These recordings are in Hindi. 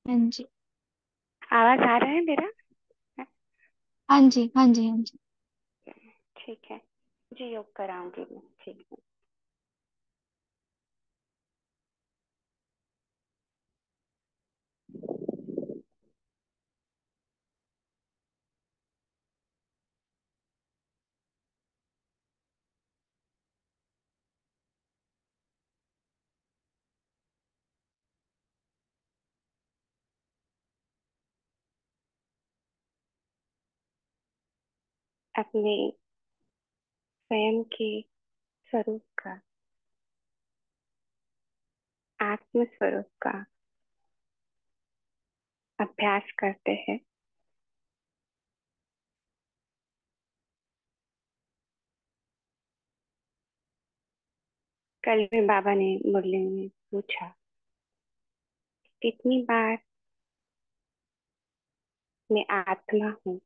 हाँ जी। आवाज आ रहा है मेरा? हाँ जी, हाँ जी, हाँ जी। ठीक है, मुझे योग कराऊंगी मैं। ठीक है। अपने स्वयं के स्वरूप का, आत्म स्वरूप का अभ्यास करते हैं। कल में बाबा ने मुरली में पूछा, कितनी बार मैं आत्मा हूँ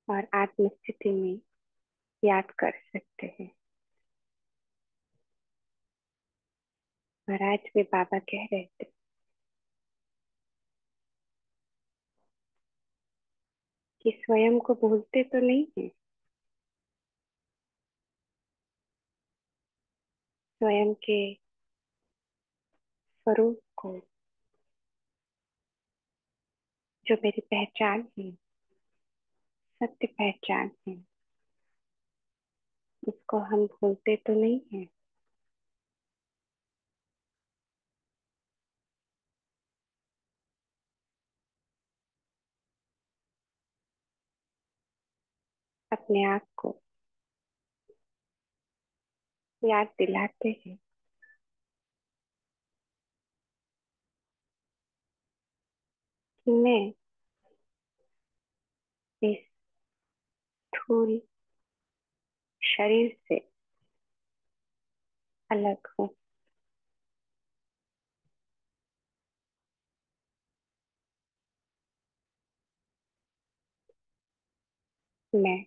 और आत्म स्थिति में याद कर सकते हैं। और आज भी बाबा कह रहे थे कि स्वयं को भूलते तो नहीं है, स्वयं के स्वरूप को, जो मेरी पहचान है, सत्य पहचान है, उसको हम भूलते तो नहीं है। अपने आप को याद दिलाते हैं कि मैं इस स्थूल शरीर से अलग हूँ। मैं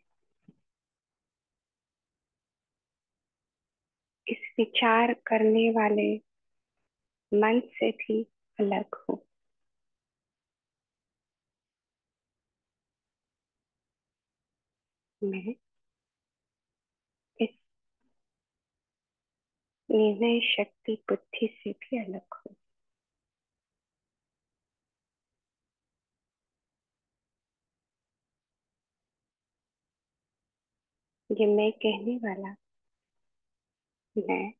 इस विचार करने वाले मन से भी अलग हूँ। मैं इस निर्णय शक्ति बुद्धि से भी अलग हूँ। ये मैं कहने वाला मैं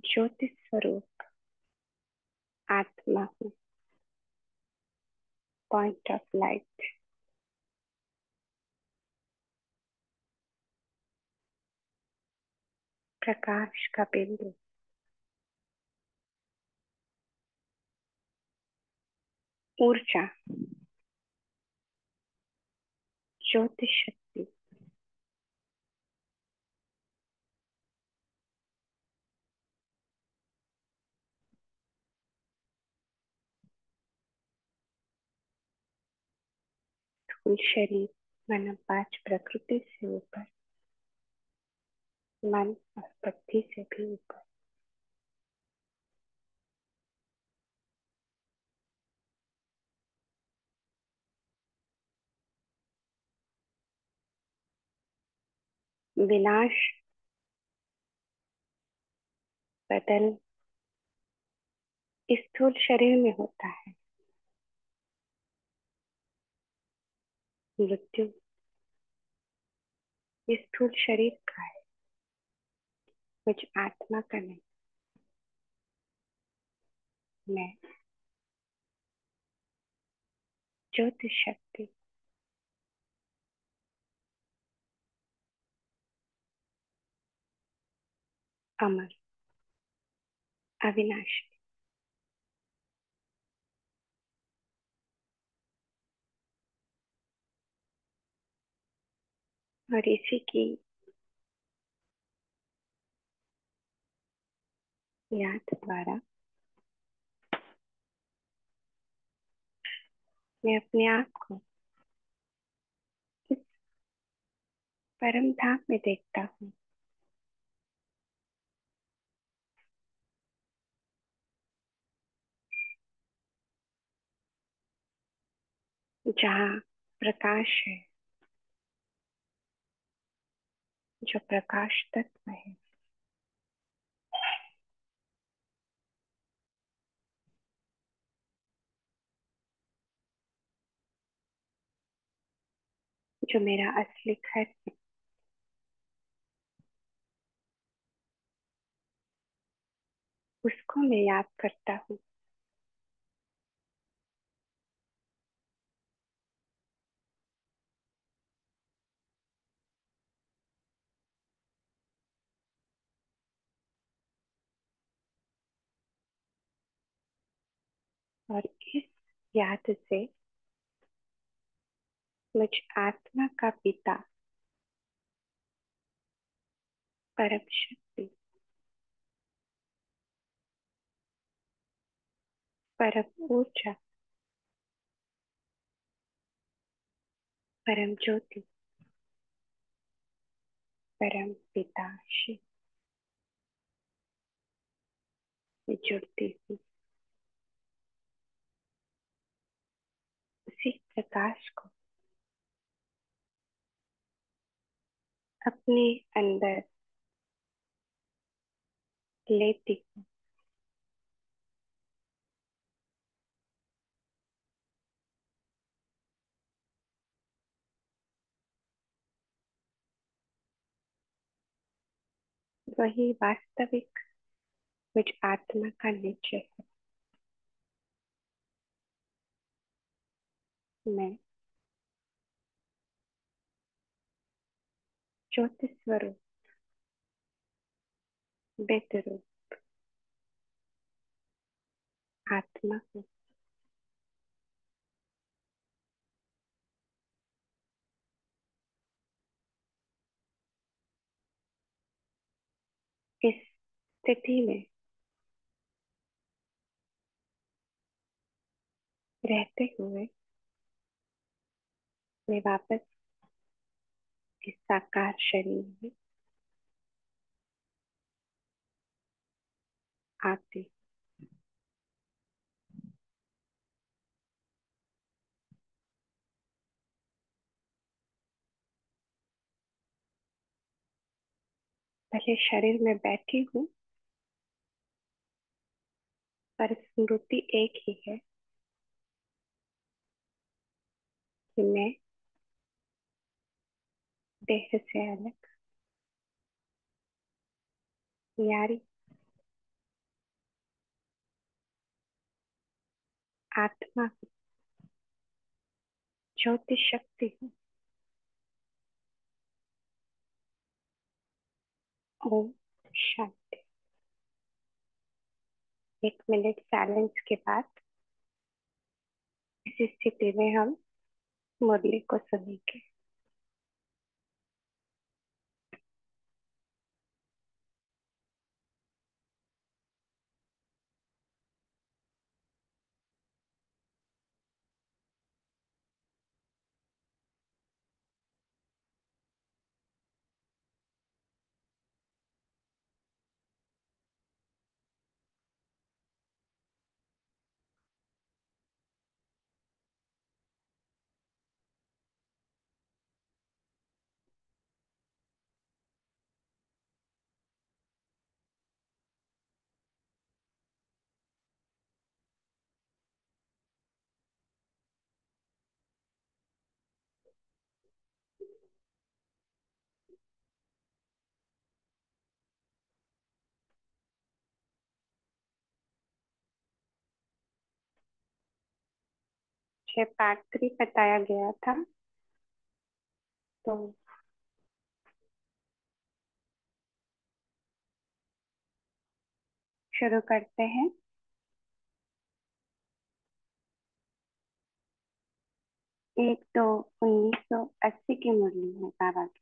ज्योति स्वरूप आत्मा हूँ। पॉइंट ऑफ लाइट, प्रकाश का बिंदु, ऊर्जा, ज्योति शक्ति, स्थूल शरीर, मन पांच प्रकृति से ऊपर, मन और बुद्धि से भी ऊपर, विनाश, बदल इस स्थूल शरीर में होता है। मृत्यु इस स्थूल शरीर का है, मुझ आत्मा का नहीं। मैं ज्योति शक्ति, अमर, अविनाशी। और इसी की याद द्वारा मैं अपने आप को इस परम धाम में देखता हूँ। , , , , , , , , , , , , , , , , , , , , , , , , , , , , , , , , , , , , , , , , , , , , , , , , , , , , , , , , , जहाँ प्रकाश है, जो प्रकाश तत्व है, जो मेरा असली घर है, उसको मैं याद करता हूँ। और इस याद से मुझ आत्मा का पिता, परम शक्ति, परम ऊर्जा, परम ज्योति, परम पिता शिव से जुड़ती हूँ। उसी प्रकाश को अपने अंदर लेती हूँ। वही वास्तविक मुझ आत्मा का निश्चय है। मैं ज्योति स्वरूप बेतरूप आत्मा हूँ। इस स्थिति में रहते हुए मैं वापस इस साकार शरीर में आती। भले शरीर में बैठी हूँ, पर स्मृति एक ही है कि मैं देह से अलग यारी आत्मा हूँ, ज्योति शक्ति हूँ। ओम शांति। 1 मिनट साइलेंस के बाद इस स्थिति में हम मुरली को सुनेंगे। मुझे पार्ट 3 बताया गया था, तो शुरू करते हैं। एक तो 1980 की मुरली है बाबा की।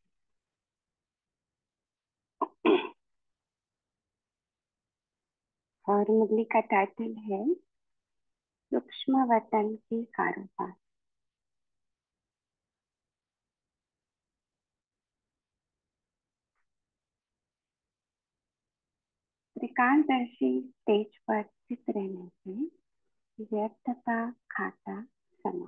और मुरली का टाइटल है सूक्ष्म वतन की कारोबार। त्रिकालदर्शी स्टेज पर स्थित रहने से व्यर्थता खाता समय।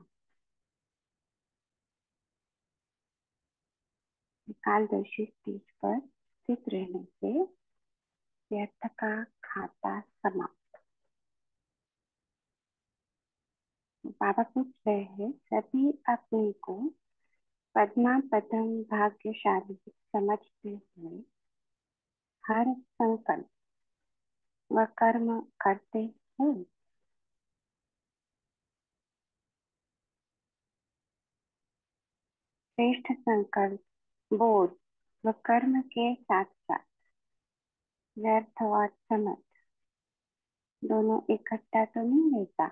त्रिकालदर्शी स्टेज पर स्थित रहने से व्यर्थ का खाता समाप्त। बाबा पूछ रहे हैं, सभी अपने को पद्मा पदम भाग्यशाली समझते हुए हर संकल्प व कर्म करते हैं। श्रेष्ठ संकल्प बोध व कर्म के साथ साथ व्यर्थ और समझ दोनों इकट्ठा तो नहीं रहता।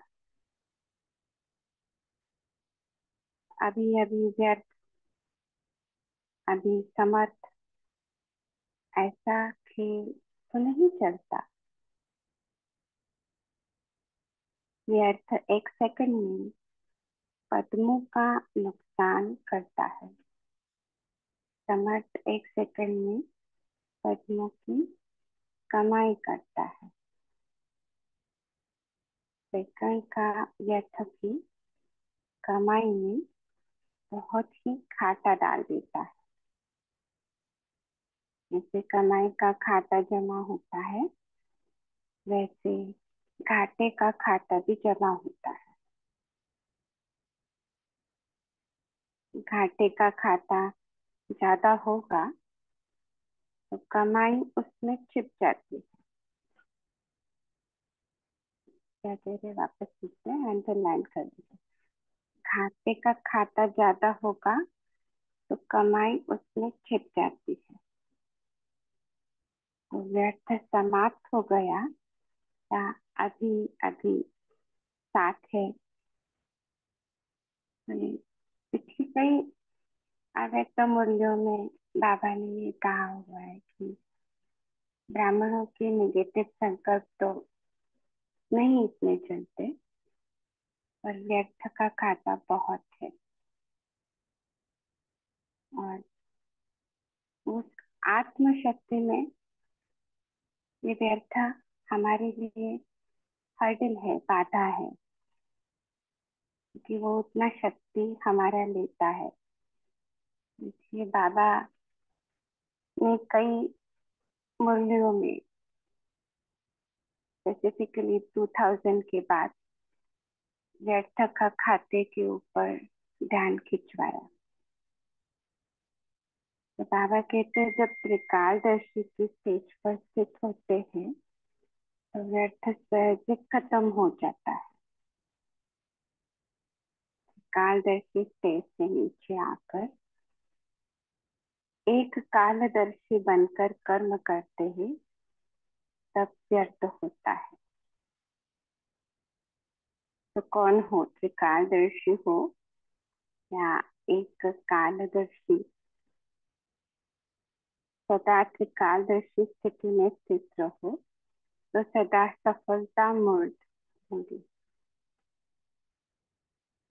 अभी अभी व्यर्थ, अभी समर्थ, ऐसा खेल तो नहीं चलता। व्यर्थ एक सेकंड में पद्मों का नुकसान करता है, समर्थ एक सेकंड में पद्मों की कमाई करता है। सेकंड का व्यर्थ की कमाई में बहुत ही घाटा डाल देता है। जैसे कमाई का खाता जमा होता है, वैसे घाटे का खाता भी जमा होता है। घाटे का खाता ज्यादा होगा तो कमाई उसमें छिप जाती है। क्या कह रहे, वापस लिखते हैं, अंडरलाइन कर दीजिए। घाटे का खाता ज्यादा होगा तो कमाई उसमें छिप जाती है। तो व्यर्थ समाप्त हो गया या अभी अभी साथ है। पिछली कई अव्यक्त मूल्यों में बाबा ने ये कहा हुआ है कि ब्राह्मणों के निगेटिव संकल्प तो नहीं इतने चलते, पर व्यर्थ का खाता बहुत है। और उस आत्मशक्ति में ये व्यर्थ हमारे लिए हर्डल है, बाधा है, कि वो उतना शक्ति हमारा लेता है। इसलिए बाबा ने कई मूल्यों में, स्पेसिफिकली 2000 के बाद, व्यर्थ का खाते के ऊपर ध्यान खिंचवाया। तो बाबा कहते हैं, जब त्रिकालदर्शी की स्टेज पर स्थित होते हैं तो व्यर्थ सहज खत्म हो जाता है। कालदर्शी स्टेज से नीचे आकर एक कालदर्शी बनकर कर्म करते हैं, तब व्यर्थ होता है। तो कौन हो, त्रिकालदर्शी हो या एक कालदर्शी, सदा त्रिकालदर्शी स्थिति में स्थित रहो तो सदा सफलता मूर्त होगी।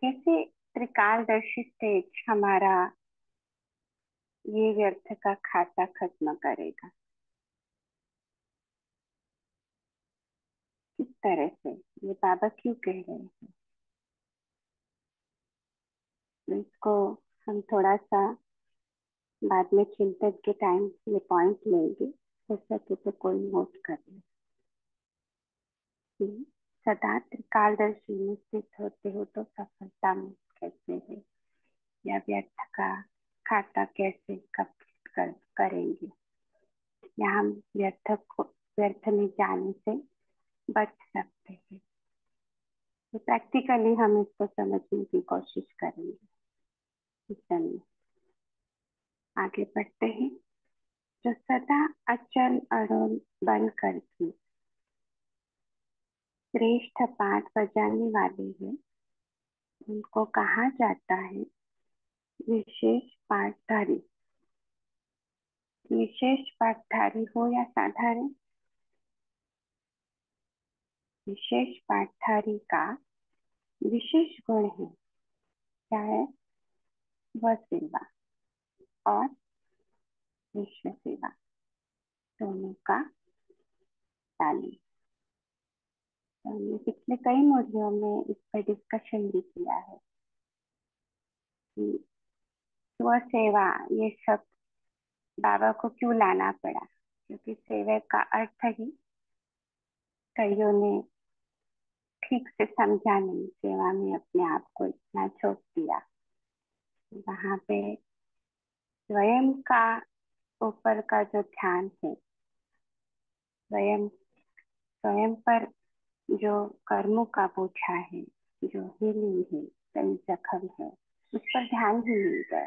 कैसे त्रिकालदर्शी स्टेज हमारा ये व्यर्थ का खाता खत्म करेगा, किस तरह से, ये बाबा क्यों कह रहे हैं? तो इसको हम थोड़ा सा बाद में चिंतन के टाइम ये पॉइंट लेंगे, हो सके तो कोई नोट कर ले कि सदा त्रिकालदर्शी में स्थित होते हो तो सफलता में कैसे है, या व्यर्थ का खाता कैसे करेंगे, या हम व्यर्थ में जाने से बच सकते हैं। तो प्रैक्टिकली हम इसको समझने की कोशिश करेंगे। चलिए आगे बढ़ते हैं। जो सदा अचल अड़ोल बन करके श्रेष्ठ पाठ बजाने वाले हैं, उनको कहा जाता है विशेष पाठधारी। विशेष पाठधारी हो या साधारण, विशेष पाठधारी का विशेष गुण है, क्या है? वह सेवा और विश्व सेवा दोनों का तालीम। तो हमने पिछले कई मॉड्यूल में इस पर डिस्कशन भी किया है कि स्व सेवा ये शब्द बाबा को क्यों लाना पड़ा, क्योंकि सेवा का अर्थ ही कईयों ने ठीक से समझा नहीं, सेवा में अपने आप को इतना छोड़ दिया। वहां पे स्वयं का ऊपर का जो ध्यान है, स्वयं स्वयं पर जो कर्मों का बोझा है, जो हीलिंग है, कई जख्म है, उस पर ध्यान ही नहीं गया।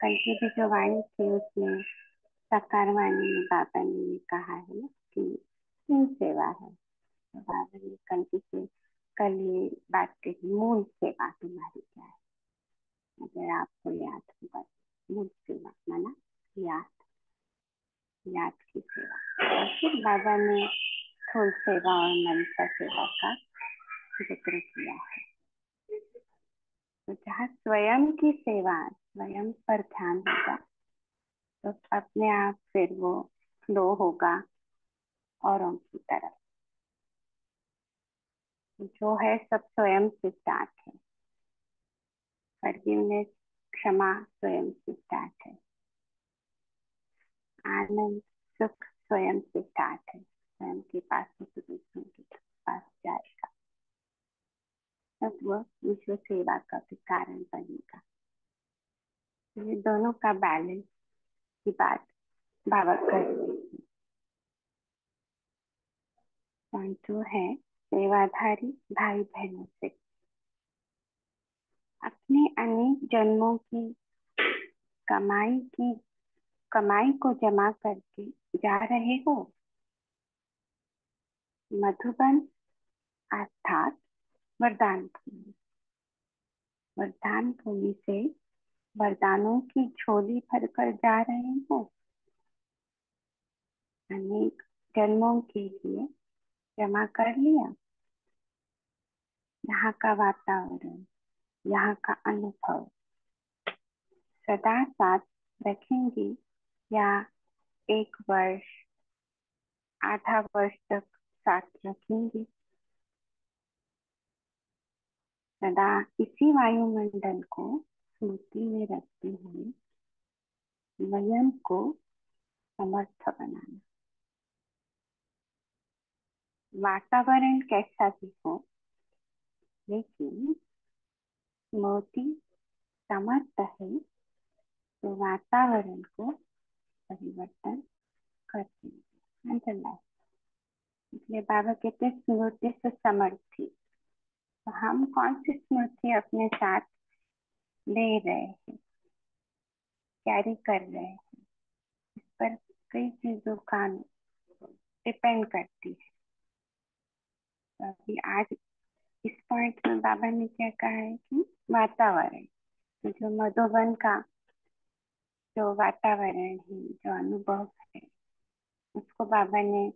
कल की भी जो वाणी थी उसमें साकार वाणी में बाबा ने ये कहा है ना कि तीन सेवा है। तो बाबा ने कल ये बात कही, मूल सेवा तुम्हारी क्या है, अगर आपको याद होगा। मूल सेवा माना याद, याद की सेवा। और फिर बाबा ने स्थूल सेवा और मनसा सेवा का जिक्र किया है। तो जहाँ स्वयं की सेवा, स्वयं पर ध्यान होगा, तो अपने आप फिर वो फ्लो होगा औरों की तरफ। जो है सब स्वयं से स्टार्ट है। फॉरगिवनेस, क्षमा स्वयं से स्टार्ट है। आनंद, सुख स्वयं से स्टार्ट है। स्वयं के पास से तो दूसरों के पास जाएगा, तब वह विश्व सेवा का भी कारण बनेगा। ये दोनों का बैलेंस की बात बाबा कर रहे हैं। पॉइंट 2 है सेवाधारी भाई बहनों से अपने अनेक जन्मों कमाई की कमाई को जमा करके जा रहे हो। मधुबन अर्थात वरदान भूमि। वरदान भूमि से वरदानों की झोली भरकर जा रहे हो। अनेक जन्मों के लिए जमा कर लिया। यहाँ का वातावरण, यहाँ का अनुभव सदा साथ रखेंगे, या 1 वर्ष, आधा वर्ष तक साथ रखेंगे। सदा इसी वायुमंडल को स्मृति में रखते हुए स्वयं को समर्थ बनाना। वातावरण कैसा भी हो, लेकिन स्मृति समर्थ है तो वातावरण को परिवर्तन कर देंगे। अंडरलाइन। इसलिए बाबा कहते हैं स्मृति से समर्थी। तो हम कौन सी स्मृति अपने साथ ले रहे हैं, कैरी कर रहे हैं, इस पर कई चीजों का डिपेंड करती है। तो अभी आज इस पॉइंट में बाबा ने क्या कहा है कि वातावरण, तो जो मधुबन का जो वातावरण है, जो अनुभव है, उसको बाबा ने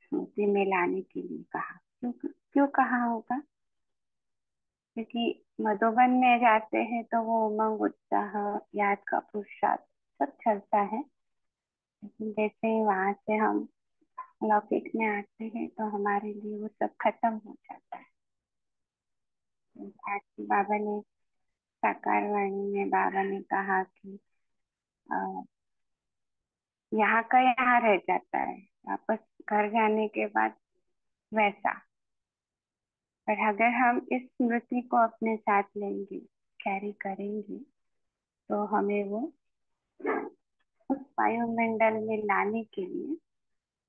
स्मृति में लाने के लिए कहा। क्यों क्यों कहा होगा? क्योंकि मधुबन में जाते हैं तो वो उमंग, उत्साह, याद का पुरुषार्थ सब चलता है। लेकिन जैसे ही वहां से हम लौकिक में आते हैं तो हमारे लिए वो सब खत्म हो जाता है। आज बाबा ने साकार वाणी में बाबा ने कहा कि अ, यहाँ का यहाँ रह जाता है, वापस घर जाने के बाद वैसा। पर अगर हम इस स्मृति को अपने साथ लेंगे, कैरी करेंगे, तो हमें वो उस वायुमंडल में लाने के लिए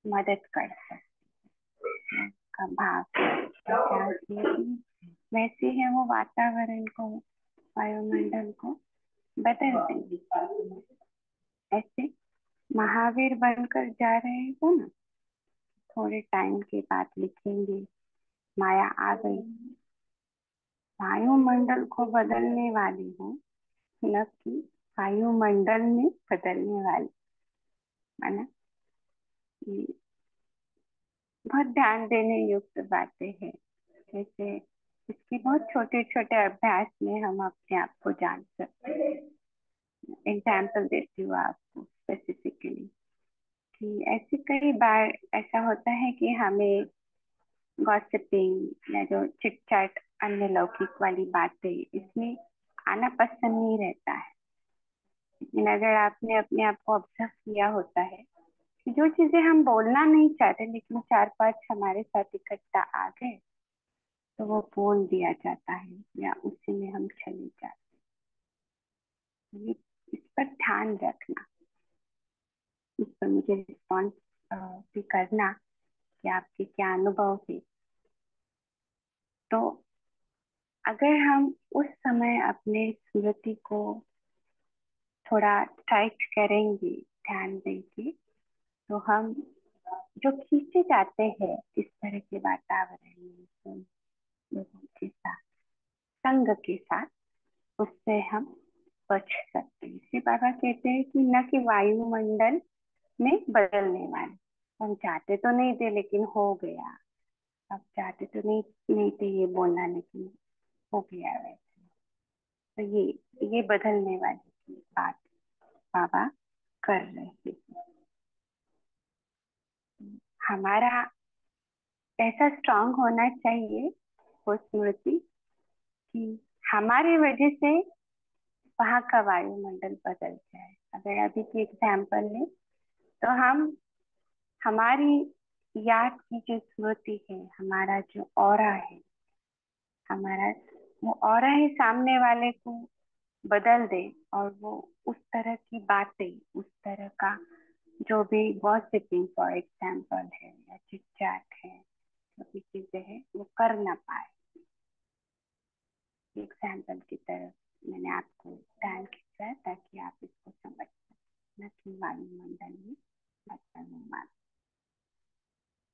मदद कर सकते हैं। का भाव वैसे है, वो वातावरण को, वायुमंडल को बदल देंगे। ऐसे महावीर बनकर जा रहे हो ना, थोड़े टाइम के बाद लिखेंगे माया आ गई। वायुमंडल को बदलने वाली हूँ, न कि वायुमंडल में बदलने वाली। माना ये बहुत ध्यान देने युक्त बातें हैं। जैसे इसके बहुत छोटे छोटे अभ्यास में हम अपने आप को जान सकते हैं। एग्जाम्पल देती हूँ आपको स्पेसिफिकली कि ऐसे कई बार ऐसा होता है कि हमें गॉसिपिंग या जो चिट चैट, अन्य लौकिक वाली बातें, इसमें आना पसंद नहीं रहता है। लेकिन अगर आपने अपने आप को ऑब्जर्व किया होता है कि जो चीजें हम बोलना नहीं चाहते लेकिन चार पांच हमारे साथ इकट्ठा आ गए तो वो बोल दिया जाता है या उसी में हम चले जाते हैं। इस पर ध्यान रखना, इस पर मुझे रिस्पॉन्स भी करना कि आपके क्या अनुभव है। तो अगर हम उस समय अपने स्मृति को थोड़ा टाइट करेंगे, ध्यान देंगे, तो हम जो खींचे जाते हैं इस तरह के वातावरण में तो लोगों के साथ, संग के साथ, उससे हम बच सकते हैं। इसलिए बाबा कहते हैं कि न कि वायुमंडल में बदलने वाले, हम चाहते तो नहीं थे लेकिन हो गया। अब चाहते तो नहीं थे ये बोलना लेकिन हो गया वैसे। तो ये बदलने वाली की बात बाबा कर रहे हैं। हमारा ऐसा स्ट्रांग होना चाहिए वो स्मृति कि हमारी वजह से वहाँ का वायुमंडल बदल जाए। अगर अभी की एग्जाम्पल लें तो हम हमारी याद की जो स्मृति है, हमारा जो ऑरा है, हमारा वो ऑरा ही सामने वाले को बदल दे और वो उस तरह की बातें, उस तरह का जो भी गॉसिपिंग फॉर एग्जाम्पल है या चिट चैट है, जो भी चीजें हैं वो कर ना पाए। एग्जाम्पल की तरफ मैंने आपको ध्यान खींचा है ताकि आप इसको समझ सकें, न कि वायुमंडल में बदलने।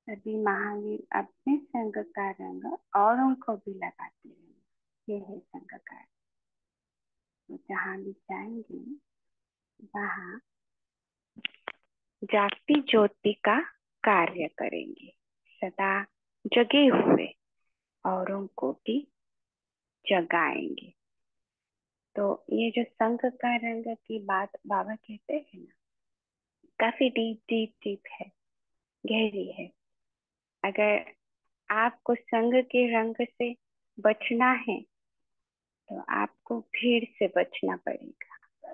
सभी महावीर अपने संग का रंग औरों को भी लगाते हैं। ये है संग का। तो जहाँ भी जाएंगे वहाँ जागती ज्योति का कार्य करेंगे, सदा जगे हुए औरों को भी जगाएंगे। तो ये जो संग का रंग की बात बाबा कहते हैं ना, काफी डीप डीप डीप है, गहरी है। अगर आपको संग के रंग से बचना है तो आपको भीड़ से बचना पड़ेगा।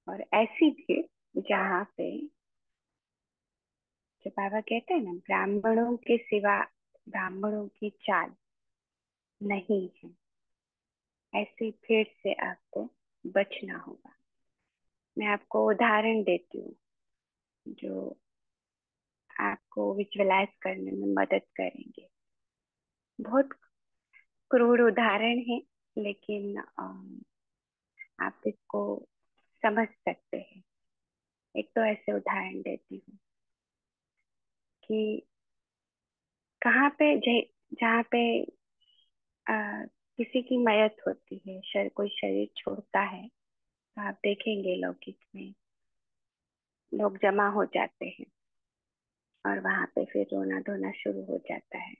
और ऐसी भीड़ जहाँ पे, जो बाबा कहते हैं ना, ब्राह्मणों के सिवा ब्राह्मणों की चाल नहीं है, ऐसी भीड़ से आपको बचना होगा। मैं आपको उदाहरण देती हूँ जो आपको विजुअलाइज करने में मदद करेंगे। बहुत क्रूर उदाहरण है लेकिन आप इसको समझ सकते हैं। एक तो ऐसे उदाहरण देती हूँ कि कहाँ पे जहाँ पे अ, किसी की मयत होती है, कोई शरीर छोड़ता है, तो आप देखेंगे लौकिक में लोग जमा हो जाते हैं और वहां पे फिर रोना धोना शुरू हो जाता है।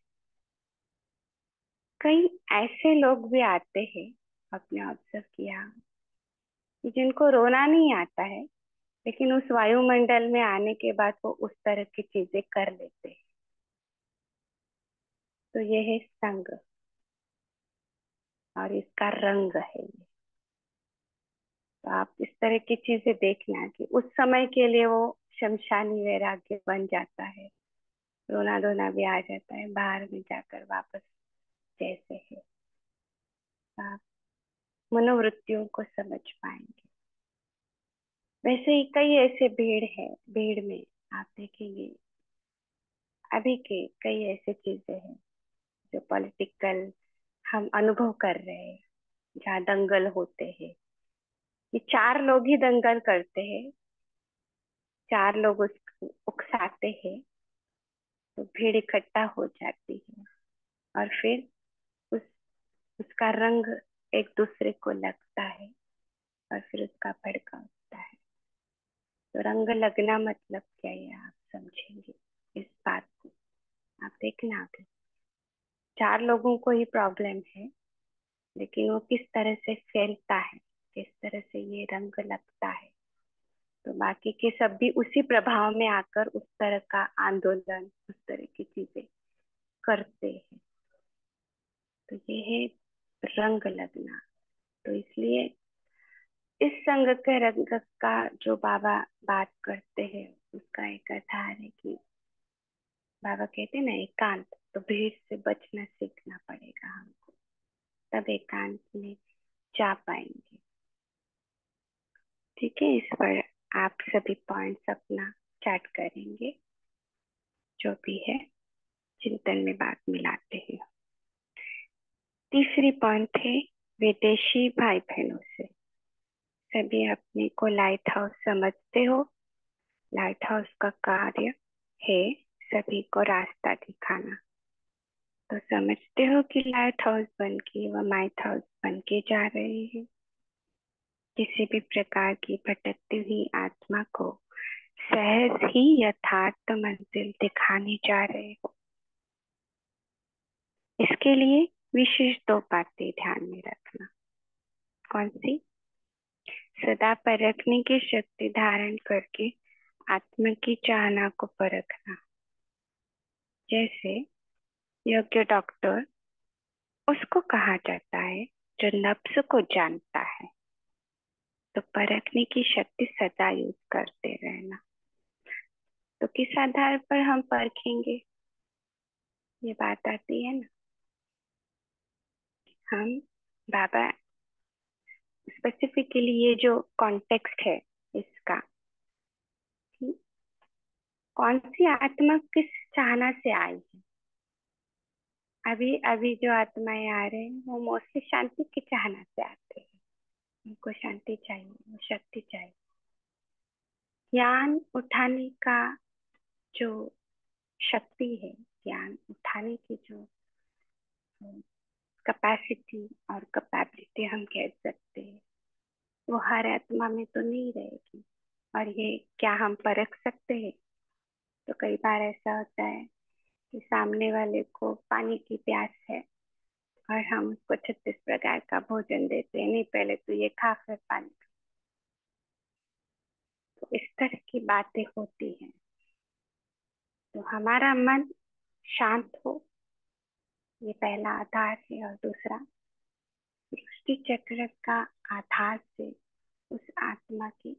कई ऐसे लोग भी आते हैं, आपने ऑब्जर्व किया, कि जिनको रोना नहीं आता है लेकिन उस वायुमंडल में आने के बाद वो उस तरह की चीजें कर लेते हैं। तो ये है संग और इसका रंग है ये। तो आप इस तरह की चीजें देखना कि उस समय के लिए वो शमशानी वैराग्य बन जाता है, रोना धोना भी आ जाता है, बाहर में जाकर वापस जैसे है। आप मनोवृत्तियों को समझ पाएंगे। वैसे ही कई ऐसे भीड़ है, भीड़ में आप देखेंगे अभी के कई ऐसे चीजें हैं जो पॉलिटिकल हम अनुभव कर रहे हैं, जहाँ दंगल होते हैं। ये चार लोग ही दंगल करते हैं, चार लोग उसको उकसाते हैं तो भीड़ इकट्ठा हो जाती है और फिर उस उसका रंग एक दूसरे को लगता है और फिर उसका भड़का उठता है। तो रंग लगना मतलब क्या है आप समझेंगे इस बात को। आप देखना आगे, चार लोगों को ही प्रॉब्लम है लेकिन वो किस तरह से फैलता है, किस तरह से ये रंग लगता है, तो बाकी के सब भी उसी प्रभाव में आकर उस तरह का आंदोलन, उस तरह की चीजें करते हैं। तो ये है रंग लगना। तो इसलिए इस संग के रंग का जो बाबा बात करते हैं उसका एक आधार है कि बाबा कहते हैं ना एकांत, तो भीड़ से बचना सीखना पड़ेगा हमको, तब एकांत में जा पाएंगे। ठीक है, इस पर आप सभी पॉइंट्स अपना चैट करेंगे, जो भी है चिंतन में बात मिलाते हैं। तीसरी पॉइंट है विदेशी भाई बहनों से। सभी अपने को लाइट हाउस समझते हो। लाइट हाउस का कार्य है सभी को रास्ता दिखाना। तो समझते हो कि लाइट हाउस बन के व माइट हाउस बन के जा रहे हैं। किसी भी प्रकार की भटकती हुई आत्मा को सहज ही यथार्थ मंजिल दिखाने जा रहे हो। इसके लिए विशेष दो बातें ध्यान में रखना। कौन सी? सदा परखने की शक्ति धारण करके आत्मा की चाहना को परखना। जैसे योग्य डॉक्टर उसको कहा जाता है जो नफ्स को जानता है। तो परखने की शक्ति सदा यूज करते रहना। तो किस आधार पर हम परखेंगे, ये बात आती है ना। हम बाबा स्पेसिफिकली ये जो कॉन्टेक्स्ट है इसका, कि कौन सी आत्मा किस चाहना से आई है। अभी अभी जो आत्माएं आ रहे हैं वो मोस्टली शांति की चाहना से आते हैं। उनको शांति चाहिए, वो शक्ति चाहिए। ज्ञान उठाने का जो शक्ति है, ज्ञान उठाने की जो कैपेसिटी और कैपेबिलिटी हम कह सकते हैं, वो हर आत्मा में तो नहीं रहेगी। और ये क्या हम परख सकते हैं? तो कई बार ऐसा होता है कि सामने वाले को पानी की प्यास है और हम उसको 36 प्रकार का भोजन देते हैं, नहीं पहले तो ये खा फिर पानी। तो इस तरह की बातें होती हैं। तो हमारा मन शांत हो, ये पहला आधार है। और दूसरा, सृष्टि चक्र का आधार से उस आत्मा की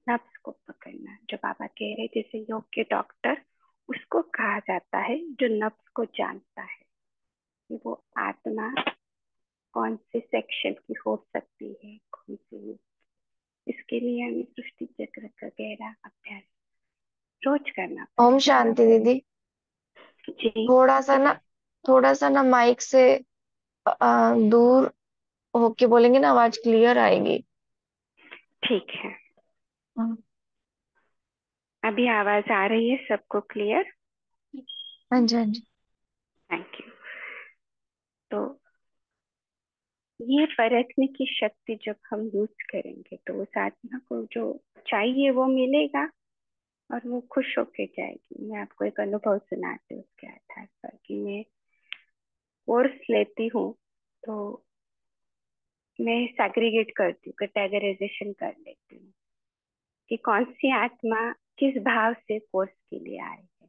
नब्ज को पकड़ना। जो बाबा कह रहे जैसे योग के डॉक्टर उसको कहा जाता है जो नब्ज को जानता है कि वो आत्मा कौन से सेक्शन की हो सकती है, कौन सी। इसके लिए हमें सृष्टि चक्र का गहरा अभ्यास रोज करना ओम पड़ेगा। शांति दीदी। जी थोड़ा सा ना माइक से दूर होके बोलेंगे ना, आवाज क्लियर आएगी। ठीक है। हाँ। अभी आवाज आ रही है सबको क्लियर? हाँ जी, हाँ जी। Thank you. तो ये परखने की शक्ति जब हम यूज करेंगे तो उस आत्मा को जो चाहिए वो मिलेगा और वो खुश होके जाएगी। मैं आपको एक अनुभव सुनाती हूँ उसके आधार पर कि मैं कोर्स लेती हूँ तो मैं सैग्रीगेट करती हूँ, कैटेगराइजेशन कर लेती हूँ कि कौन सी आत्मा किस भाव से कोर्स के लिए आई है।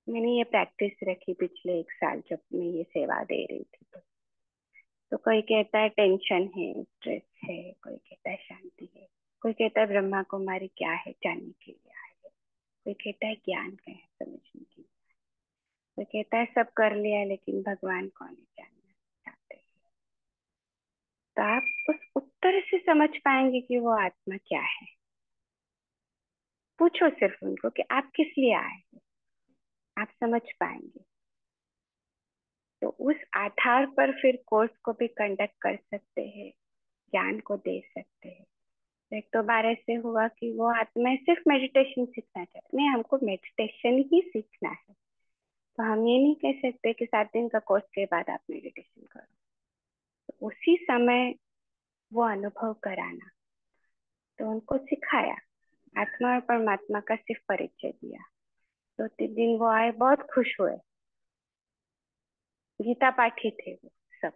मैंने ये प्रैक्टिस रखी पिछले 1 साल जब मैं ये सेवा दे रही थी। तो कोई कहता है टेंशन है, स्ट्रेस है, कोई कहता है शांति है, कोई कहता है ब्रह्मा कुमारी क्या है जानने के लिए आए है, कोई कहता है ज्ञान क्या है समझने के लिए, कोई कहता है सब कर लिया लेकिन भगवान कौन है जानना चाहते हैं। तो आप उस उत्तर से समझ पाएंगे कि वो आत्मा क्या है। पूछो सिर्फ उनको कि आप किस लिए आए हैं, आप समझ पाएंगे। तो उस आधार पर फिर कोर्स को भी कंडक्ट कर सकते हैं, ज्ञान को दे सकते हैं। तो एक तो बार ऐसे हुआ कि वो आत्मा सिर्फ मेडिटेशन सीखना चाहती, नहीं हमको मेडिटेशन ही सीखना है। तो हम ये नहीं कह सकते कि 7 दिन का कोर्स के बाद आप मेडिटेशन करो। तो उसी समय वो अनुभव कराना। तो उनको सिखाया, आत्मा और परमात्मा का सिर्फ परिचय दिया। तो 3 दिन वो आए, बहुत खुश हुए। गीता पाठी थे वो सब।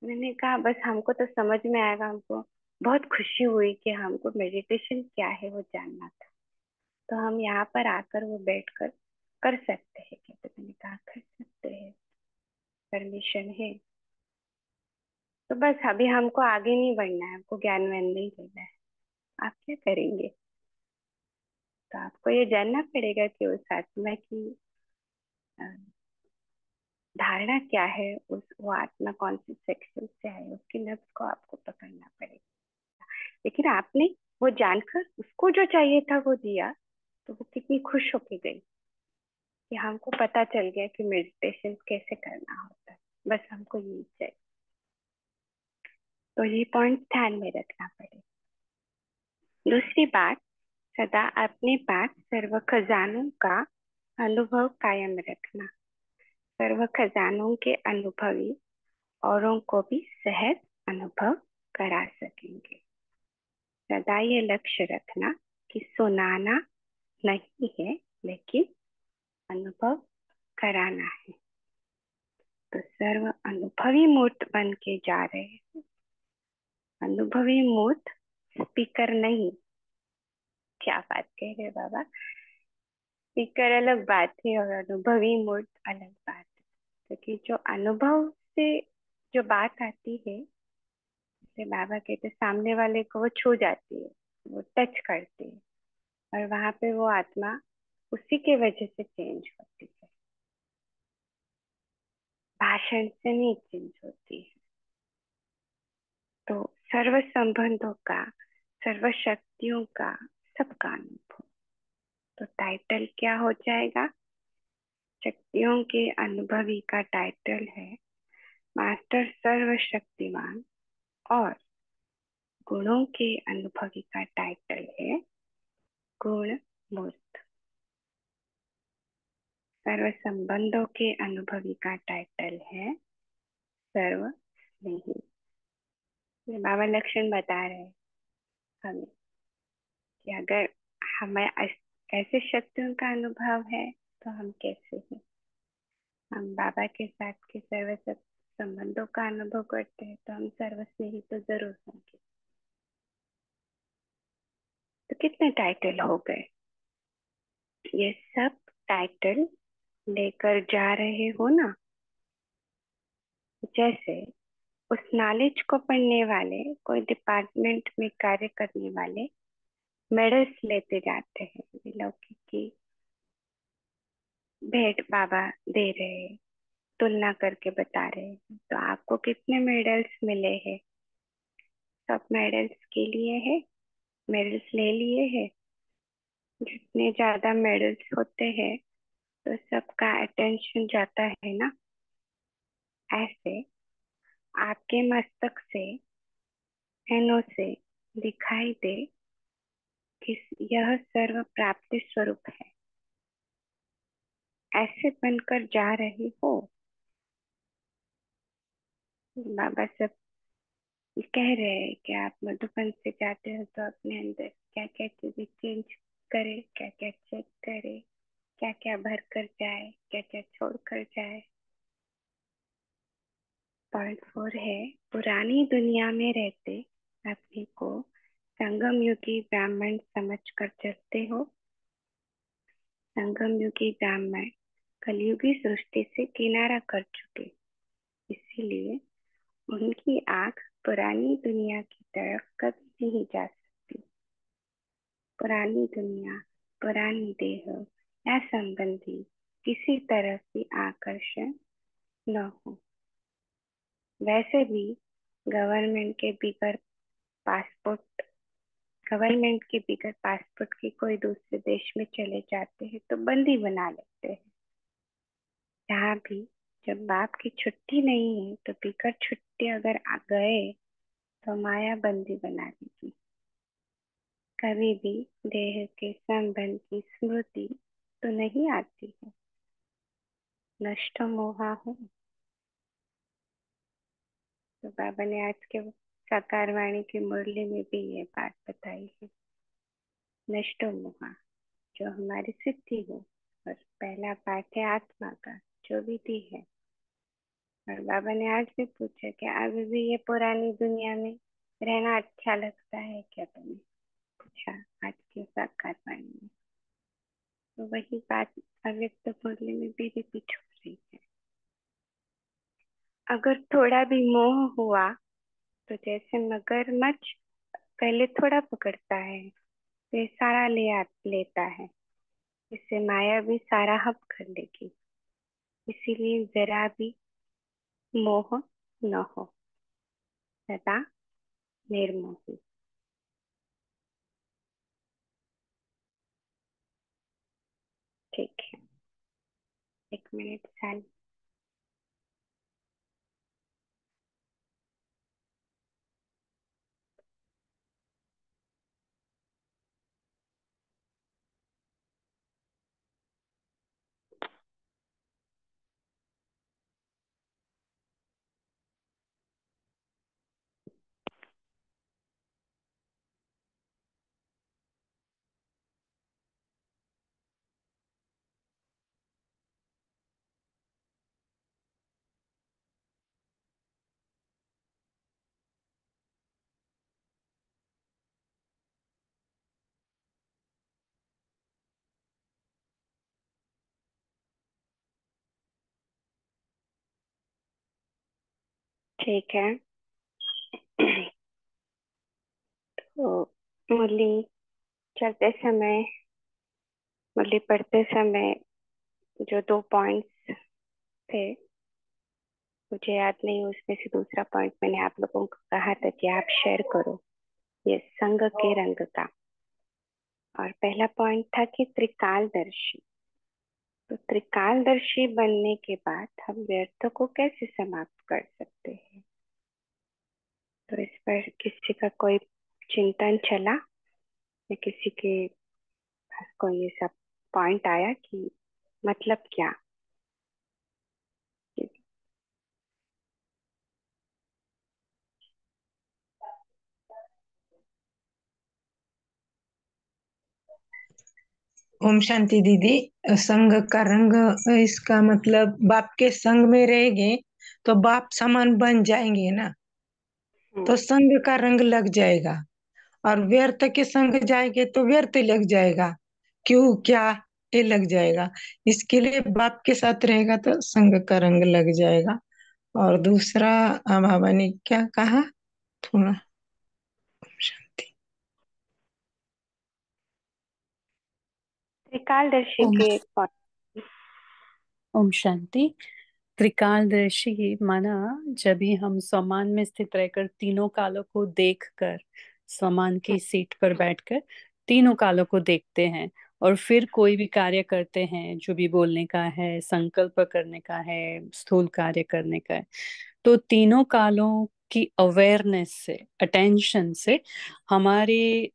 मैंने कहा बस हमको तो समझ में आएगा, हमको बहुत खुशी हुई कि हमको मेडिटेशन क्या है वो जानना था। तो हम यहाँ पर आकर वो बैठकर कर सकते हैं क्या? तो मैंने कहा कर सकते हैं, परमिशन है। तो बस अभी हमको आगे नहीं बढ़ना है, हमको ज्ञान व्यान नहीं लेना है। आप क्या करेंगे? तो आपको ये जानना पड़ेगा कि उस आत्मा की अ, धारणा क्या है, उस वो आत्मा कौन सी सेक्शन से है, उसकी नब्ज को आपको पकड़ना पड़ेगा। लेकिन आपने वो जानकर उसको जो चाहिए था वो दिया, तो वो कितनी खुश होके गई कि हमको पता चल गया कि मेडिटेशन कैसे करना होता है, बस हमको यही चाहिए। तो ये पॉइंट ध्यान में रखना पड़ेगा। दूसरी बात, सदा अपने पास सर्व खजानों का अनुभव कायम रखना। सर्व खजानों के अनुभवी औरों को भी सहज अनुभव करा सकेंगे। सदा ये लक्ष्य रखना कि सुनाना नहीं है, लेकिन अनुभव कराना है। तो सर्व अनुभवी मूर्त बन के जा रहे हैं। अनुभवी मूर्त, स्पीकर नहीं। क्या बात कह रहे बाबा। स्पीकर अलग बात है और अनुभवी मूर्त अलग बात है। क्योंकि जो अनुभव से जो बात आती है, जैसे बाबा कहते सामने वाले को वो छू जाती है, वो टच करती है, और वहां पे वो आत्मा उसी के वजह से चेंज होती है, भाषण से नहीं चेंज होती है। तो सर्व संबंधों का, सर्व शक्तियों का, सबका अनुभव। तो टाइटल क्या हो जाएगा? शक्तियों के अनुभवी का टाइटल है मास्टर सर्वशक्तिमान, और गुणों के अनुभवी का टाइटल है गुण मूर्त। सर्व संबंधों के अनुभवी का टाइटल है सर्व स्नेही। ये बाबा लक्षण बता रहे हैं हमें कि अगर हमें ऐसे शक्तियों का अनुभव है तो हम कैसे हैं। हम बाबा के साथ के सर्व संबंधों का अनुभव करते हैं तो हम सर्वस्नेही तो जरूर होंगे। तो कितने टाइटल हो गए? ये सब टाइटल लेकर जा रहे हो ना। जैसे उस नॉलेज को पढ़ने वाले, कोई डिपार्टमेंट में कार्य करने वाले मेडल्स लेते जाते हैं, लौकिक की भेंट बाबा दे रहे हैं, तुलना करके बता रहे हैं। तो आपको कितने मेडल्स मिले हैं? सब मेडल्स के लिए है? मेडल्स ले लिए हैं? जितने ज्यादा मेडल्स होते हैं तो सबका अटेंशन जाता है ना। ऐसे आपके मस्तक से, नैनों से दिखाई दे कि यह सर्व प्राप्ति स्वरूप है। ऐसे बनकर जा रहे हो। बाबा सब कह रहे हैं कि आप मधुबन से जाते हो तो अपने अंदर क्या क्या चीजें चेंज करे, क्या क्या चेक करे, क्या क्या भर कर जाए, क्या क्या छोड़ कर जाए। पॉइंट 4 है, पुरानी दुनिया में रहते अपने को संगम युगी ब्राह्मण समझ कर चलते हो। संगम युगी ब्राह्मण कलयुगी सृष्टि से किनारा कर चुके, इसीलिए उनकी आंख पुरानी दुनिया की तरफ कभी नहीं जा सकती। पुरानी दुनिया, पुरानी देह या संबंधी किसी तरह की आकर्षण न हो। वैसे भी गवर्नमेंट के बिगर पासपोर्ट गवर्नमेंट के बिगर पासपोर्ट के कोई दूसरे देश में चले जाते हैं तो बंदी बना लेते हैं। यहाँ भी जब बाप की छुट्टी नहीं है तो बिगर छुट्टी अगर आ गए तो माया बंदी बना देगी। कभी भी देह के संबंध की स्मृति तो नहीं आती है। नष्ट मोहा हो। तो बाबा ने आज के साकार वाणी की मुरली में भी ये बात बताई है। नष्ट मोहा, जो हमारी सिद्धि हो। और पहला पाठ है आत्मा का, जो विधि है। और बाबा ने आज भी पूछा कि अभी भी ये पुरानी दुनिया में रहना अच्छा लगता है क्या तुम्हें? पूछा आज के साकार वाणी में। तो वही बात अव्यक्त मुरली में भी रिपीट हो रही है। अगर थोड़ा भी मोह हुआ तो जैसे मगरमच्छ पहले थोड़ा पकड़ता है, फिर सारा लेता है, इससे माया भी सारा हब कर लेगी। इसीलिए जरा भी मोह न हो, सदा निर्मोही। ठीक है, 1 मिनट साल। ठीक है। तो मुरली चलते समय, मुरली पढ़ते समय जो 2 पॉइंट्स थे, मुझे याद नहीं उसमें से दूसरा पॉइंट मैंने आप लोगों को कहा था कि आप शेयर करो, ये संग के रंग का। और पहला पॉइंट था कि त्रिकालदर्शी। तो त्रिकालदर्शी बनने के बाद हम व्यर्थ को कैसे समाप्त कर सकते हैं? तो इस पर किसी का कोई चिंतन चला या किसी के पास कोई ये सब पॉइंट आया कि मतलब क्या? ओम शांति दीदी। संग का रंग, इसका मतलब बाप के संग में रहेंगे तो बाप समान बन जाएंगे ना, तो संग का रंग लग जाएगा। और व्यर्थ के संग जाएंगे तो व्यर्थ लग जाएगा, क्यों क्या ये लग जाएगा। इसके लिए बाप के साथ रहेगा तो संग का रंग लग जाएगा। और दूसरा बाबा ने क्या कहा, थोड़ा। ओम शांति। त्रिकालदर्शी ओम के एक पॉइंट। ओम शांति। त्रिकालदर्शी माना जब भी हम स्वमान में स्थित रहकर तीनों कालों को देखकर, स्वमान की सीट पर बैठकर तीनों कालों को देखते हैं और फिर कोई भी कार्य करते हैं, जो भी बोलने का है, संकल्प करने का है, स्थूल कार्य करने का है, तो तीनों कालों की अवेयरनेस से, अटेंशन से हमारी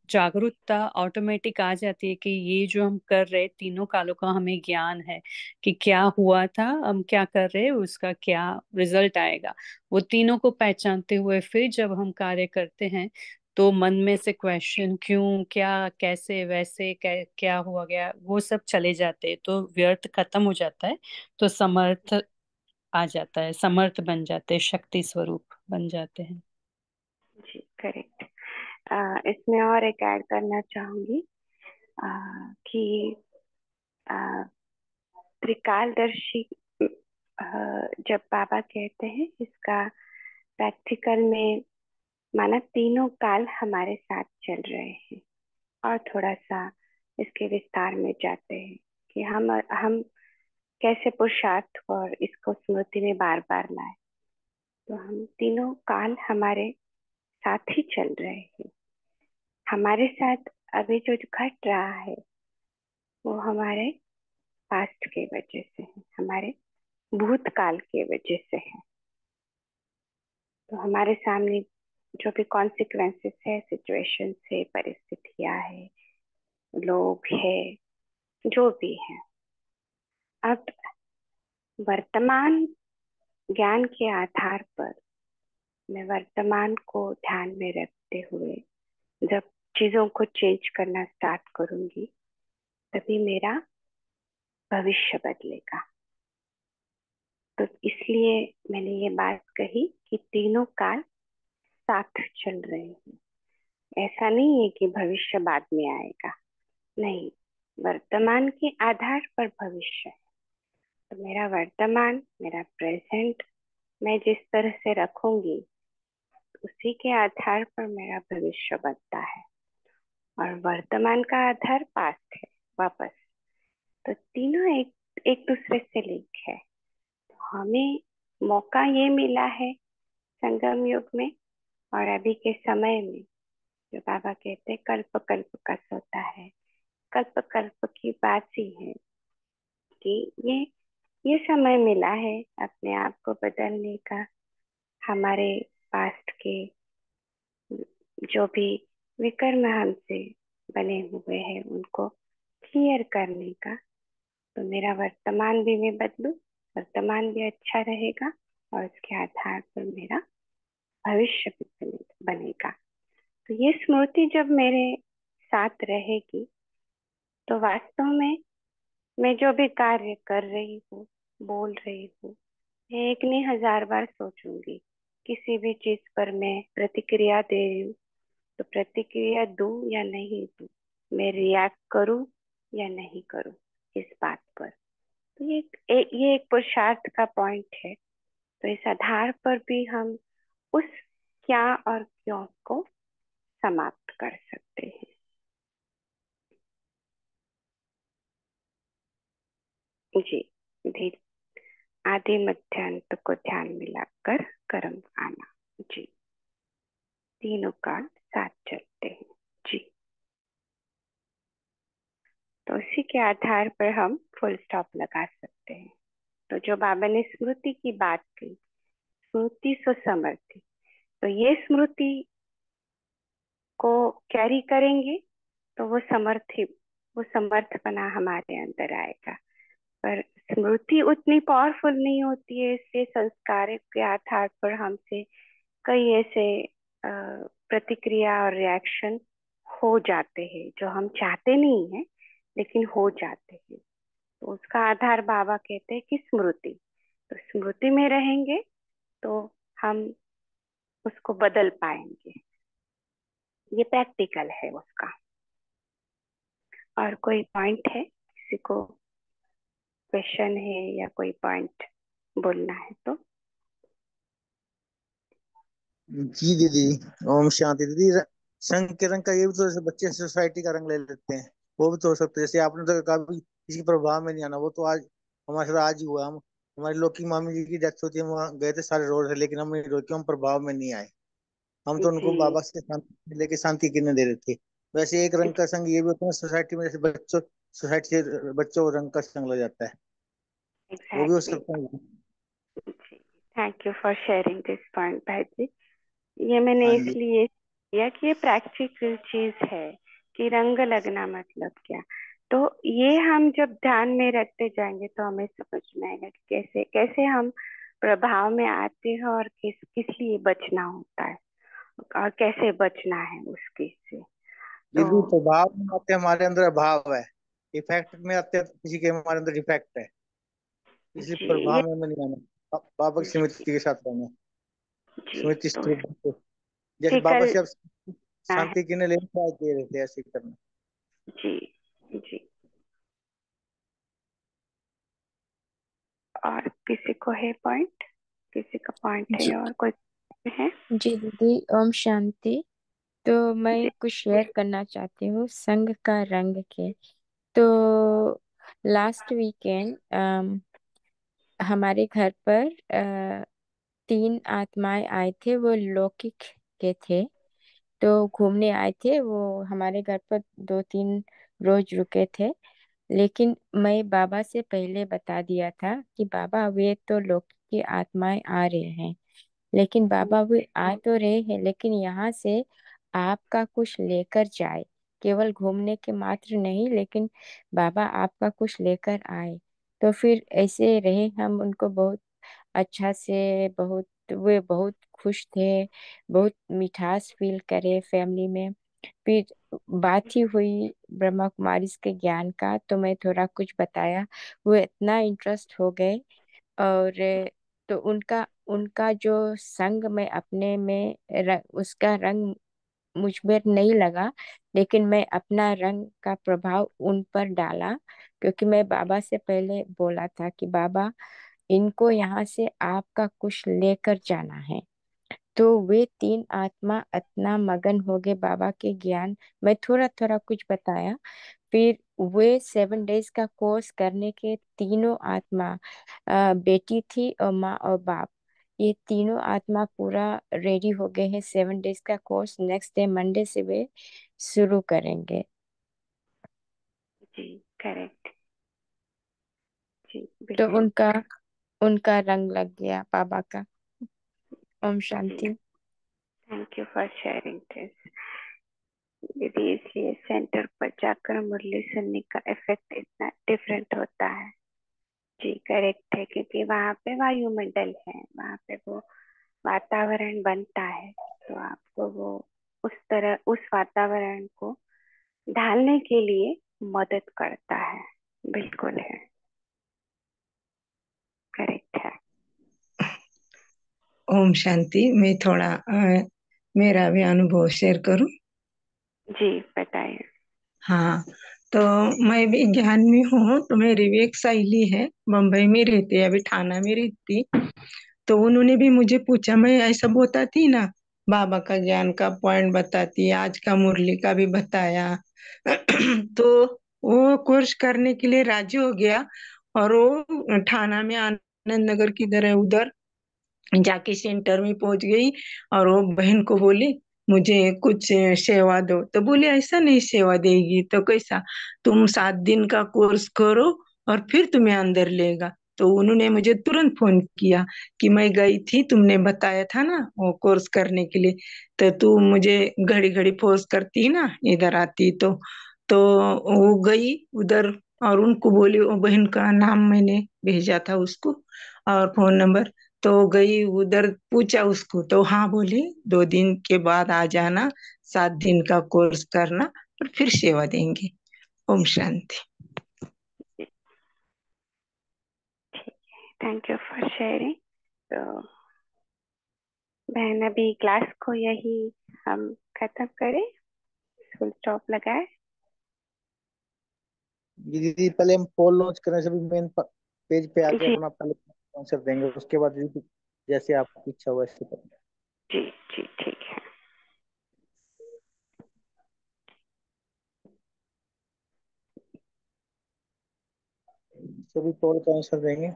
जागरूकता ऑटोमेटिक आ जाती है कि ये जो हम कर रहे तीनों कालों का हमें ज्ञान है कि क्या हुआ था, हम क्या कर रहे हैं, उसका क्या रिजल्ट आएगा। वो तीनों को पहचानते हुए फिर जब हम कार्य करते हैं तो मन में से क्वेश्चन, क्यों, क्या, कैसे, वैसे, क्या हुआ गया, वो सब चले जाते हैं, तो व्यर्थ खत्म हो जाता है। तो समर्थ आ जाता है, समर्थ बन जाते हैं, शक्ति स्वरूप बन जाते हैं। जी करेक्ट। इसमें और एक ऐड करना चाहूंगी आ, कि आ, त्रिकालदर्शी, जब बाबा कहते हैं इसका प्रैक्टिकल में, माना तीनों काल हमारे साथ चल रहे हैं। और थोड़ा सा इसके विस्तार में जाते हैं कि हम कैसे पुरुषार्थ और इसको स्मृति में बार बार लाए। तो हम तीनों काल हमारे साथ ही चल रहे हैं। हमारे साथ अभी जो घट रहा है वो हमारे पास्ट के वजह से है, हमारे भूतकाल के वजह से है। तो हमारे सामने जो भी कॉन्सिक्वेंसेस है, सिचुएशन है, परिस्थितियां है, लोग है, जो भी है, अब वर्तमान ज्ञान के आधार पर मैं वर्तमान को ध्यान में रखते हुए जब चीजों को चेंज करना स्टार्ट करूंगी, तभी मेरा भविष्य बदलेगा। तो इसलिए मैंने ये बात कही कि तीनों काल साथ चल रहे हैं। ऐसा नहीं है कि भविष्य बाद में आएगा, नहीं, वर्तमान के आधार पर भविष्य है। तो मेरा वर्तमान, मेरा प्रेजेंट मैं जिस तरह से रखूंगी, उसी के आधार पर मेरा भविष्य बनता है, और वर्तमान का आधार पास्ट है वापस। तो तीनों एक एक दूसरे से लिंक है। तो हमें मौका ये मिला है संगम युग में और अभी के समय में, जो बाबा कहते हैं कल्प कल्प का सोता है, कल्प कल्प की बात ही है कि ये समय मिला है अपने आप को बदलने का, हमारे पास्ट के जो भी विकर्म हमसे बने हुए हैं उनको क्लियर करने का। तो मेरा वर्तमान भी मैं बदलूं, वर्तमान भी अच्छा रहेगा, और उसके आधार पर मेरा भविष्य भी बनेगा। तो ये स्मृति जब मेरे साथ रहेगी तो वास्तव में मैं जो भी कार्य कर रही हूँ, बोल रही हूँ, मैं एक नहीं 1000 बार सोचूंगी। किसी भी चीज पर मैं प्रतिक्रिया दे रही हूँ तो प्रतिक्रिया दूं या नहीं दूं, मैं रिएक्ट करूं या नहीं करूं इस बात पर। तो ये एक पुरुषार्थ का पॉइंट है। तो इस आधार पर भी हम उस क्या और क्यों को समाप्त कर सकते हैं। जी, धीरे आदि मध्य अंत को ध्यान मिलाकर कर्म आना। जी, तीनों काल साथ चलते हैं। जी, तो उसी के आधार पर हम फुल स्टॉप लगा सकते हैं। तो जो बाबा ने स्मृति की बात की, स्मृति सो समर्थि, तो ये स्मृति को कैरी करेंगे तो वो समर्थपना हमारे अंदर आएगा। पर स्मृति उतनी पावरफुल नहीं होती है, इसलिए संस्कार के आधार पर हमसे कई ऐसे प्रतिक्रिया और रिएक्शन हो जाते हैं जो हम चाहते नहीं है लेकिन हो जाते हैं। तो उसका आधार बाबा कहते हैं कि स्मृति, तो स्मृति में रहेंगे तो हम उसको बदल पाएंगे। ये प्रैक्टिकल है उसका। और कोई पॉइंट है, किसी को क्वेश्चन है या कोई पॉइंट बोलना है तो? जी दीदी, ओम शांति। दीदी, संघ के रंग का ये भी तो, जैसे बच्चे सोसाइटी का रंग ले लेते हैं, वो भी तो हो सकता है। जैसे आपने तो कहा भी किसी के प्रभाव में नहीं आना, वो तो आज हमारे साथ आज ही हुआ। हम हमारी लोकी मामी जी की डेथ होती है, हम वहाँ गए थे, सारे रो रहे थे, लेकिन हम नहीं रोके, क्यों? हम प्रभाव में नहीं आए। हम तो उनको जी, बाबा से शांति लेके शांति गिरने दे रहे थे। वैसे एक रंग का संग ये भी होता है सोसाइटी में, जैसे बच्चों, सोसाइटी से बच्चों को रंग का संग लग जाता है, वो भी हो एग्जैक्टली। सकता है। जी, thank you for sharing this point भाई जी। ये मैंने हाँ जी। इसलिए किया कि ये प्रैक्टिकल चीज है कि रंग लगना मतलब क्या। तो ये हम जब ध्यान में रखते जाएंगे तो हमें समझ में आएगा कि कैसे कैसे हम प्रभाव में आते हैं और किस लिए बचना होता है और कैसे बचना है उसके से। ये तो भी प्रभाव में आते हैं, हमारे अंदर अभाव है। इफेक्ट में आते हैं तो किसी के हमारे अंदर इफेक्ट है, इसलिए जी, ये प्रभाव में हमें नहीं आना। बाबा की जी, स्मृति के साथ रहना, जी, स्मृति तो स्वरूप को। जैसे बाबा फिकल से आप ना है। शांति के लिए दे रहे थे, ऐसे ही करना। जी, जी। और किसी को है पॉइंट, किसी का पॉइंट है जी और कोई है? जी दीदी, ओम शांति। तो जी, मैं कुछ शेयर करना चाहती हूँ संघ का रंग के। तो लास्ट वीकेंड हमारे घर पर तीन आत्माएं आए थे। वो लौकिक के थे, तो घूमने आए थे। वो हमारे घर पर 2-3 रोज रुके थे। लेकिन मैं बाबा से पहले बता दिया था कि बाबा वे तो लौकिक की आत्माएं आ रहे हैं, लेकिन बाबा वे आ तो रहे हैं, लेकिन यहाँ से आपका कुछ लेकर जाए। केवल घूमने के मात्र नहीं, लेकिन बाबा आपका कुछ लेकर आए। तो फिर ऐसे रहे हम उनको बहुत अच्छा से, बहुत वे बहुत खुश थे, बहुत मिठास फील करे फैमिली में। फिर बात ही हुई ब्रह्मा कुमारी के ज्ञान का, तो मैं थोड़ा कुछ बताया। वो इतना इंटरेस्ट हो गए। और तो उनका उनका जो संग मैं अपने में उसका रंग मुझ में नहीं लगा, लेकिन मैं अपना रंग का प्रभाव उन पर डाला। क्योंकि मैं बाबा से पहले बोला था कि बाबा इनको यहाँ से आपका कुछ लेकर जाना है। तो वे तीन आत्मा इतना मगन हो गए बाबा के ज्ञान में, थोड़ा थोड़ा कुछ बताया। फिर वे 7 डेज का कोर्स करने के तीनों आत्मा, बेटी थी और माँ और बाप, ये तीनों आत्मा पूरा रेडी हो गए हैं 7 डेज का कोर्स। नेक्स्ट डे मंडे से वे शुरू करेंगे। जी करेक्ट। जी तो बिल्कुल। उनका उनका रंग लग गया बाबा का। ओम जी शांति। Thank you for sharing this दीदी। इसलिए सेंटर पर जाकर मुरली सुनने का इफेक्ट इतना डिफरेंट होता है। जी करेक्ट है, क्योंकि वहाँ पे वायुमंडल है, वहाँ पे वो वातावरण बनता है, तो आपको वो उस तरह उस वातावरण को ढालने के लिए मदद करता है। बिल्कुल है, करेक्ट है। ओम शांति। मैं थोड़ा मेरा भी अनुभव शेयर करूं। जी बताइए। हाँ, तो मैं भी ज्ञान में हूँ। तो मेरी भी एक सहेली है, बम्बई में रहती है, अभी ठाणा में रहती। तो उन्होंने भी मुझे पूछा, मैं ऐसा बताती ना, बाबा का ज्ञान का पॉइंट बताती, आज का मुरली का भी बताया। तो वो कोर्स करने के लिए राजी हो गया, और वो ठाणा में आनंद नगर किधर है उधर जाके सेंटर में पहुंच गई। और वो बहन को बोली, मुझे कुछ सेवा दो। तो बोले, ऐसा नहीं सेवा देगी तो कैसा, तुम 7 दिन का कोर्स करो और फिर तुम्हें अंदर लेगा। तो उन्होंने मुझे तुरंत फोन किया कि मैं गई थी, तुमने बताया था ना वो कोर्स करने के लिए, तो तू मुझे घड़ी घड़ी फोर्स करती ना, इधर आती तो वो गई उधर। और उनको बोली, वो बहन का नाम मैंने भेजा था उसको और फोन नंबर। तो गई उधर, पूछा उसको, तो हाँ बोली, 2 दिन के बाद आ जाना, 7 दिन का कोर्स करना और फिर सेवा देंगे। ओम शांति। Thank you for sharing. तो बहन अभी क्लास को यही हम खत्म करें, फुल स्टॉप लगाए। ये दीदी पहले हम पोल लॉन्च करने से भी मेन पेज पे आके जी अपना पहले लॉन्च कर देंगे, उसके बाद दीदी जैसे आपकी इच्छा हो वैसे करेंगे। जी जी ठीक है। सभी पोल लॉन्च कर देंगे।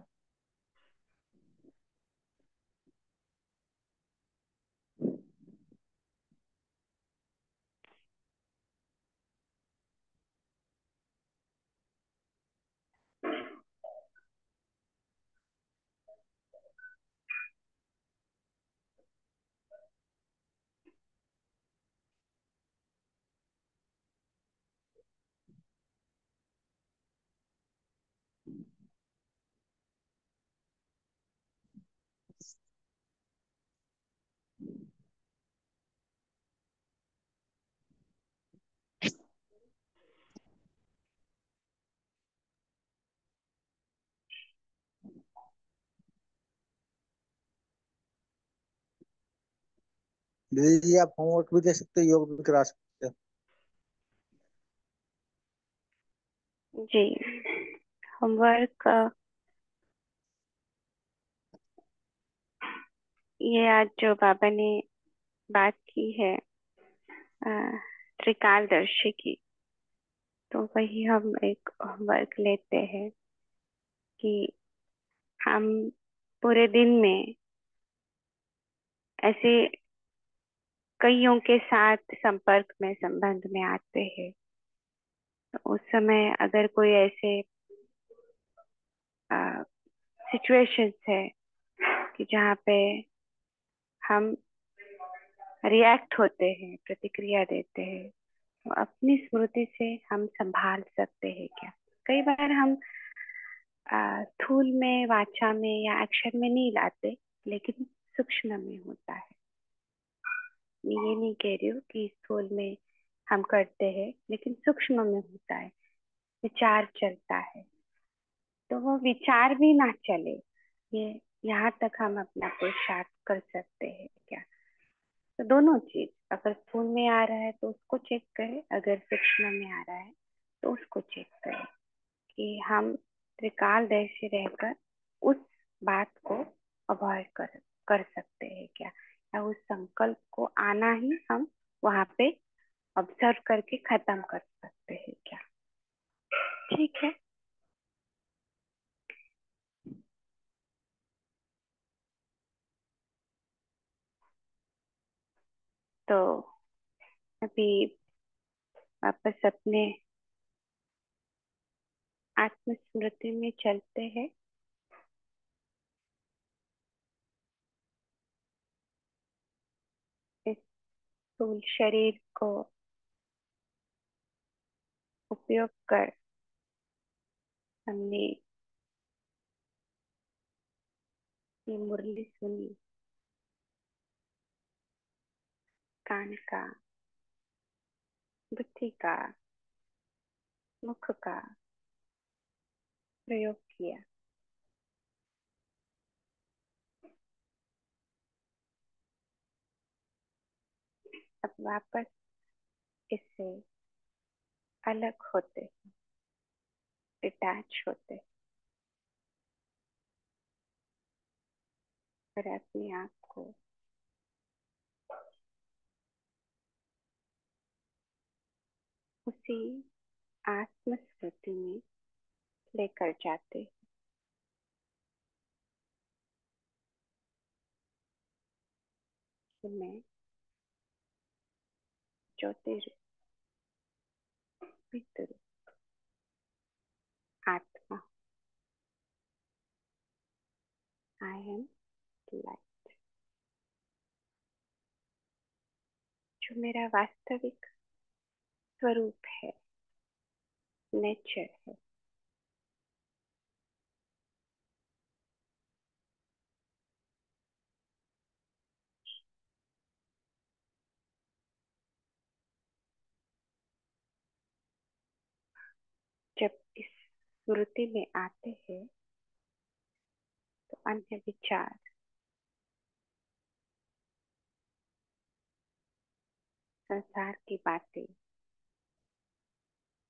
दीदी जी आप होमवर्क भी दे सकते हो, योग भी करा सकते हो। जी होमवर्क ये आज जो बाबा ने बात की है अ, त्रिकालदर्शी की, तो वही हम एक होमवर्क लेते हैं कि हम पूरे दिन में ऐसे कईयों के साथ संपर्क में संबंध में आते हैं। तो उस समय अगर कोई ऐसे सिचुएशंस है कि जहाँ पे हम रिएक्ट होते हैं, प्रतिक्रिया देते हैं, तो अपनी स्मृति से हम संभाल सकते हैं क्या। कई बार हम स्थूल में, वाचा में या एक्शन में नहीं लाते, लेकिन सूक्ष्म में होता है। मैं ये नहीं कह रही हूँ कि स्थूल में हम करते हैं, लेकिन सूक्ष्म में होता है, विचार चलता है। तो वो विचार भी ना चले, ये यहाँ तक हम अपना पुरुषार्थ कर सकते हैं क्या। तो दोनों चीज, अगर स्थूल में आ रहा है तो उसको चेक करें, अगर सूक्ष्म में आ रहा है तो उसको चेक करें कि हम त्रिकालदर्शी रहकर उस बात को अवॉइड कर सकते हैं क्या, या उस खत्म कर सकते हैं क्या? ठीक है। तो अभी वापस अपने आत्मस्मृति में चलते हैं। इस स्थूल शरीर को उपयोग कर हमने ये मुरली सुनी। कान का, बुद्धि का, मुख का प्रयोग किया। अब वापस इससे अलग होते, डिटैच होते और अपने आप को उसी आत्मस्मृति में लेकर जाते। कि मैं ज्योतिर्विद आत्मा, आई एम लाइट। जो मेरा वास्तविक स्वरूप है, नेचर है। जब इस स्मृति में आते हैं तो अन्य विचार, संसार की बातें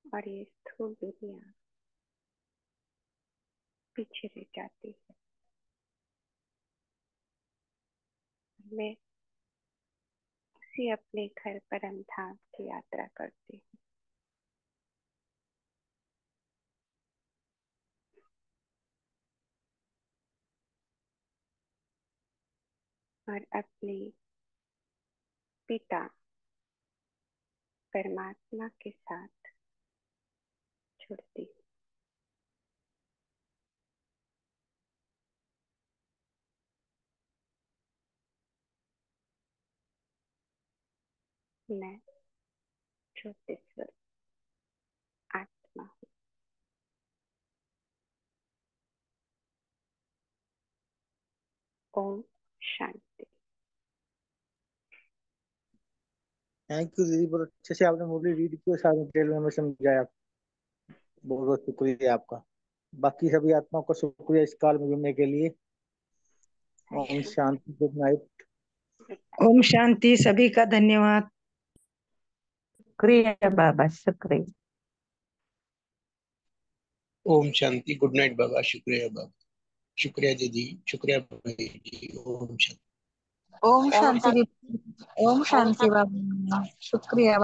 और ये स्थूल दुनिया पीछे रह जाती है। मैं उसी अपने घर परम धाम की यात्रा करती हूँ और अपने पिता परमात्मा के साथ जुड़ती हूँ। मैं ज्योतिश्वर आत्मा हूँ। ओम शांति। थैंक यू दीदी, बहुत अच्छे से आपने मुरली रीड की और सारी डिटेल में हमें समझाया। बहुत बहुत शुक्रिया आपका। बाकी सभी आत्माओं का शुक्रिया इस काल में जुड़ने के लिए। Om Shanti, good night. ओम शांति, सभी का धन्यवाद। शुक्रिया बाबा, शुक्रिया। ओम शांति, गुड नाइट बाबा। शुक्रिया बाबा, शुक्रिया दीदी, शुक्रिया भाई जी। ओम शांति। ओम शांति। ओम शांति बाबा, शुक्रिया।